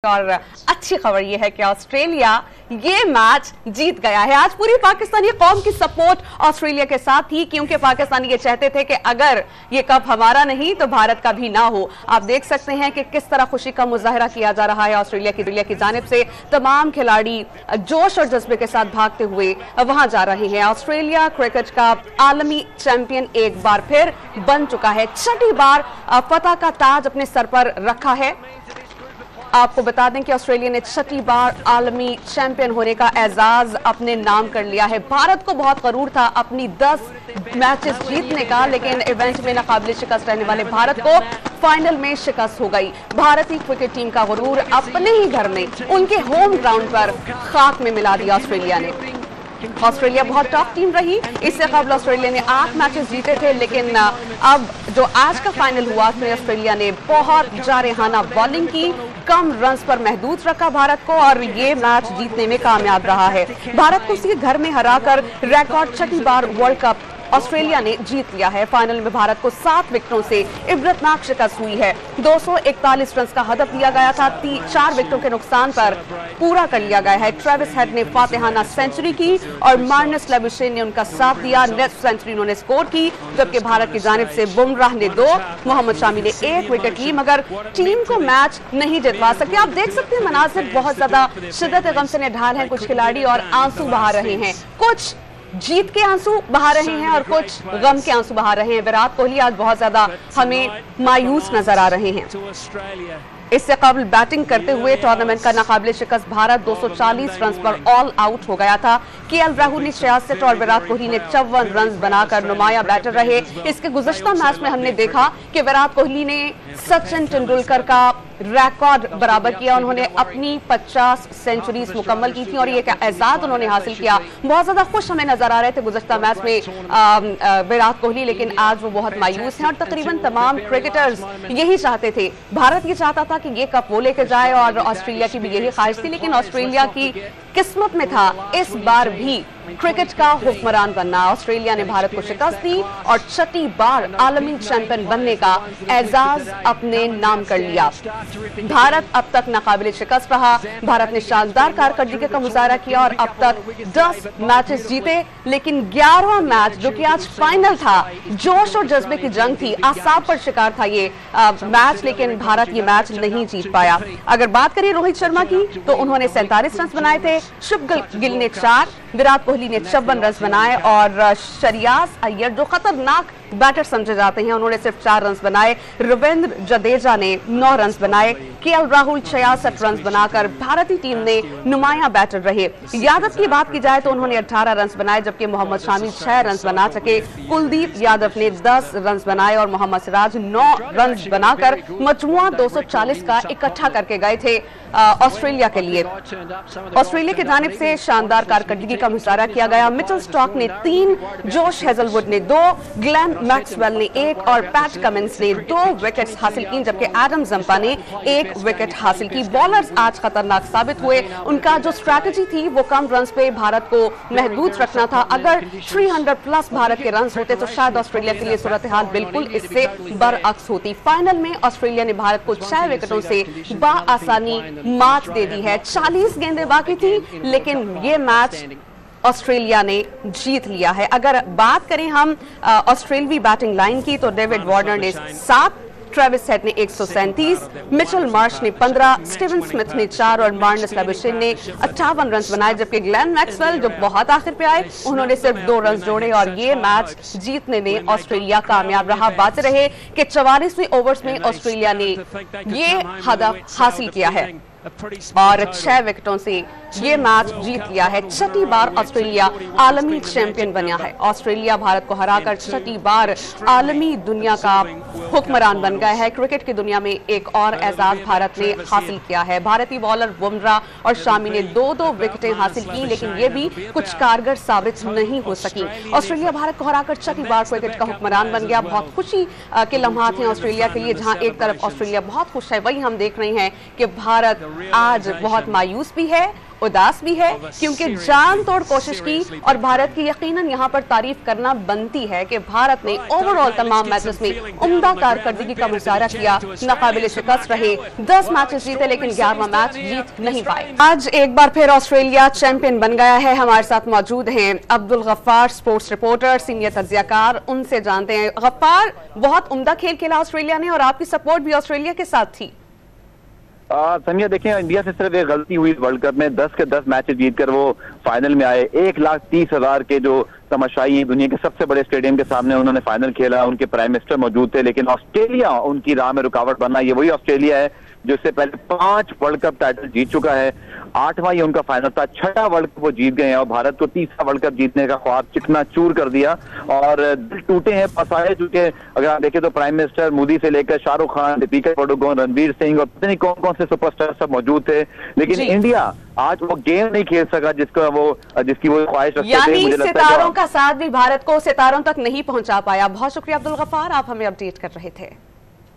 और अच्छी खबर यह है कि ऑस्ट्रेलिया ये मैच जीत गया है। आज पूरी पाकिस्तानी कौम की सपोर्ट ऑस्ट्रेलिया के साथ थी, क्योंकि पाकिस्तानी ये चाहते थे कि अगर ये कप हमारा नहीं तो भारत का भी ना हो। आप देख सकते हैं कि किस तरह खुशी का मुजाहरा किया जा रहा है ऑस्ट्रेलिया की जानिब से। तमाम खिलाड़ी जोश और जज्बे के साथ भागते हुए वहां जा रहे हैं। ऑस्ट्रेलिया क्रिकेट का आलमी चैंपियन एक बार फिर बन चुका है, छठी बार फतह का ताज अपने सर पर रखा है। आपको बता दें कि ऑस्ट्रेलिया ने छठी बार आलमी चैंपियन होने का एजाज अपने नाम कर लिया है। भारत को बहुत गरूर था अपनी 10 मैचेस जीतने का, लेकिन इवेंट में नाकाबिले शिकस्त रहने वाले भारत को फाइनल में शिकस्त हो गई। भारतीय क्रिकेट टीम का गरूर अपने ही घर में, उनके होम ग्राउंड पर खाक में मिला दिया ऑस्ट्रेलिया ने। ऑस्ट्रेलिया बहुत टफ टीम रही। इससे कबल ऑस्ट्रेलिया ने 8 मैचेस जीते थे, लेकिन अब जो आज का फाइनल हुआ उसमें ऑस्ट्रेलिया ने बहुत जारहाना बॉलिंग की, कम रन्स पर महदूद रखा भारत को और ये मैच जीतने में कामयाब रहा है। भारत को उसके घर में हराकर रिकॉर्ड छठी बार वर्ल्ड कप ऑस्ट्रेलिया ने जीत लिया है। फाइनल में भारत को 7 विकेटों से इबरतनाक शिकस्त हुई है। 241 रन का हदफ दिया गया था, 4 विकेटों के नुकसान पर पूरा कर लिया गया है। ट्रेविस हेड ने फातिहाना सेंचुरी की और मार्नस लैबुशेन ने उनका साथ दिया। नेट सेंचुरी उन्होंने स्कोर की, जबकि भारत की जानिब से बुमराह ने 2, मोहम्मद शामी ने 1 विकेट ली, मगर टीम को मैच नहीं जितवा सके। आप देख सकते हैं मनाजिर बहुत ज्यादा शिद्दत गम से निढाल हैं। कुछ खिलाड़ी और आंसू बहा रहे हैं, कुछ जीत के आंसू बहा रहे हैं और कुछ गम के आंसू बहा रहे हैं। विराट कोहली आज बहुत ज्यादा हमें मायूस नजर आ रहे हैं। इससे कबल बैटिंग करते हुए टूर्नामेंट का नाकाबिले शिकस्त भारत 240 रन पर ऑल आउट हो गया था। केएल राहुल ने 66 और विराट कोहली ने 54 रन बनाकर नुमाया बैटर रहे। इसके गुज़श्ता मैच में हमने देखा कि विराट कोहली ने सचिन तेंदुलकर का रिकॉर्ड बराबर किया। उन्होंने अपनी 50 सेंचुरीज मुकम्मल की थी और ये एजाज उन्होंने हासिल किया। बहुत ज्यादा खुश हमें नजर आ रहे थे गुज़श्ता मैच में विराट कोहली, लेकिन आज वो बहुत मायूस हैं और तकरीबन तमाम क्रिकेटर्स यही चाहते थे। भारत ये चाहता था कि ये कप वो लेके जाए और ऑस्ट्रेलिया की भी यही ख्वाहिश थी, लेकिन ऑस्ट्रेलिया की किस्मत में था इस बार भी क्रिकेट का हुक्मरान बनना। ऑस्ट्रेलिया ने भारत को शिकस्त दी और छठी बार आलमी चैंपियन बनने का एजाज अपने नाम कर लिया। भारत अब तक नाकाबिले शिकस्त रहा। भारत ने शानदार कारकर्दगी का मुजाहरा किया और अब तक 10 मैचेस जीते, लेकिन 11वां मैच जो कि आज फाइनल था, जोश और जज्बे की जंग थी, आसाब पर शिकार था ये मैच, लेकिन भारत ये मैच नहीं जीत पाया। अगर बात करें रोहित शर्मा की तो उन्होंने 47 रन बनाए थे, शुभमन गिल ने 4, विराट कोहली ने 56 रन बनाए और श्रेयस अय्यर जो खतरनाक बैटर समझे जाते हैं उन्होंने सिर्फ 4 रन बनाए। रविंद्र जडेजा ने 9 रन बनाए। केएल राहुल 66 रन बनाकर भारतीय टीम ने नुमाया बैटर रहे। यादव की बात की जाए तो उन्होंने 18 रन बनाए, जबकि मोहम्मद शामी 6 रन बना सके। कुलदीप यादव ने 10 रन बनाए और मोहम्मद सिराज 9 रन बनाकर मजमुआ 240 का इकट्ठा करके गए थे ऑस्ट्रेलिया के लिए। ऑस्ट्रेलिया की जानिब से शानदार कारकर्दगी का मुजाहरा किया गया। मिचेल स्टार्क ने 3, जोश हेजलवुड ने 2, ग्लेन मैक्सवेल ने 1 और पैट कमिंस ने 2 विकेट्स हासिल की, जबकि एडम जंपा ने 1 विकेट हासिल की। बॉलर्स आज खतरनाक साबित हुए। उनका जो स्ट्रैटेजी थी वो कम रन्स पे भारत को महदूद रखना था। अगर 300 प्लस भारत के रन्स होते तो शायद ऑस्ट्रेलिया के लिए सूरत हाल बिल्कुल इससे बरअक्स होती। फाइनल में ऑस्ट्रेलिया ने भारत को 6 विकेटों से बाआसानी मात दे दी है। 40 गेंदें बाकी थी, लेकिन ये मैच ऑस्ट्रेलिया ने जीत लिया है। अगर बात करें हम ऑस्ट्रेलियाई बैटिंग लाइन की तो डेविड वार्नर ने 7, ट्रेविस हेड ने 137, मिचेल मार्श ने 15, स्टीवन स्मिथ ने 4 और मार्नस लैबुशेन ने 58 रन बनाए, जबकि ग्लेन मैक्सवेल जो बहुत आखिर पे आए उन्होंने सिर्फ 2 रन जोड़े और ये मैच जीतने में ऑस्ट्रेलिया कामयाब रहा। बात रहे कि 44वें ओवर्स में ऑस्ट्रेलिया ने ये हदफ हासिल किया है और 6 विकेटों से ये मैच जीत लिया है। छठी बार ऑस्ट्रेलिया आलमी चैंपियन बना है। ऑस्ट्रेलिया भारत को हराकर छठी बार आलमी दुनिया का हुक्मरान बन गया है। क्रिकेट की दुनिया में एक और एजाज भारत ने हासिल किया है। भारतीय बॉलर बुमराह और शामी ने 2-2 विकेटें हासिल की, लेकिन ये भी कुछ कारगर साबित नहीं हो सकी। ऑस्ट्रेलिया भारत को हराकर छठी बार क्रिकेट का हुक्मरान बन गया। बहुत खुशी के लम्हात हैं ऑस्ट्रेलिया के लिए। जहां एक तरफ ऑस्ट्रेलिया बहुत खुश है, वहीं हम देख रहे हैं कि भारत आज बहुत मायूस भी है उदास भी है क्योंकि जान तोड़ कोशिश की और भारत की यकीनन यहां पर तारीफ करना बनती है कि भारत ने ओवरऑल तमाम मैचेस में उम्दा कारकर्दगी का मुजाहरा किया, नाकाबिल शिकस्त रहे, 10 मैचेस जीते लेकिन 11वां मैच जीत नहीं पाए। आज एक बार फिर ऑस्ट्रेलिया चैंपियन बन गया है। हमारे साथ मौजूद हैं Abdul Ghaffar, sports reporter, senior तज्जियाकार, उनसे जानते हैं। गफ्फार, बहुत उम्दा खेल खेला ऑस्ट्रेलिया ने और आपकी सपोर्ट भी ऑस्ट्रेलिया के साथ थी। संध्या, देखिए इंडिया से सिर्फ एक गलती हुई वर्ल्ड कप में, 10 के 10 मैचेस जीतकर वो फाइनल में आए। 1,30,000 के जो तमाशाई दुनिया के सबसे बड़े स्टेडियम के सामने उन्होंने फाइनल खेला, उनके प्राइम मिनिस्टर मौजूद थे, लेकिन ऑस्ट्रेलिया उनकी राह में रुकावट बना। ये वही ऑस्ट्रेलिया है जो इससे पहले 5 वर्ल्ड कप टाइटल जीत चुका है, 8वां ये उनका फाइनल था, 6ठा वर्ल्ड कप वो जीत गए हैं और भारत को 3रा वर्ल्ड कप जीतने का ख्वाब चिकना चूर कर दिया और दिल टूटे हैं, फंसाए चुके। अगर आप देखें तो प्राइम मिनिस्टर मोदी से लेकर शाहरुख खान, दीपिका पादुकोण, रणवीर सिंह और पता नहीं कौन कौन से सुपरस्टार सब मौजूद थे, लेकिन इंडिया आज वो गेम नहीं खेल सका जिसकी वो ख्वाहिश रखते थे। मुझे सितारों का साथ भी भारत को सितारों तक नहीं पहुंचा पाया। बहुत शुक्रिया अब्दुल गफ्फार, आप हमें अपडेट कर रहे थे।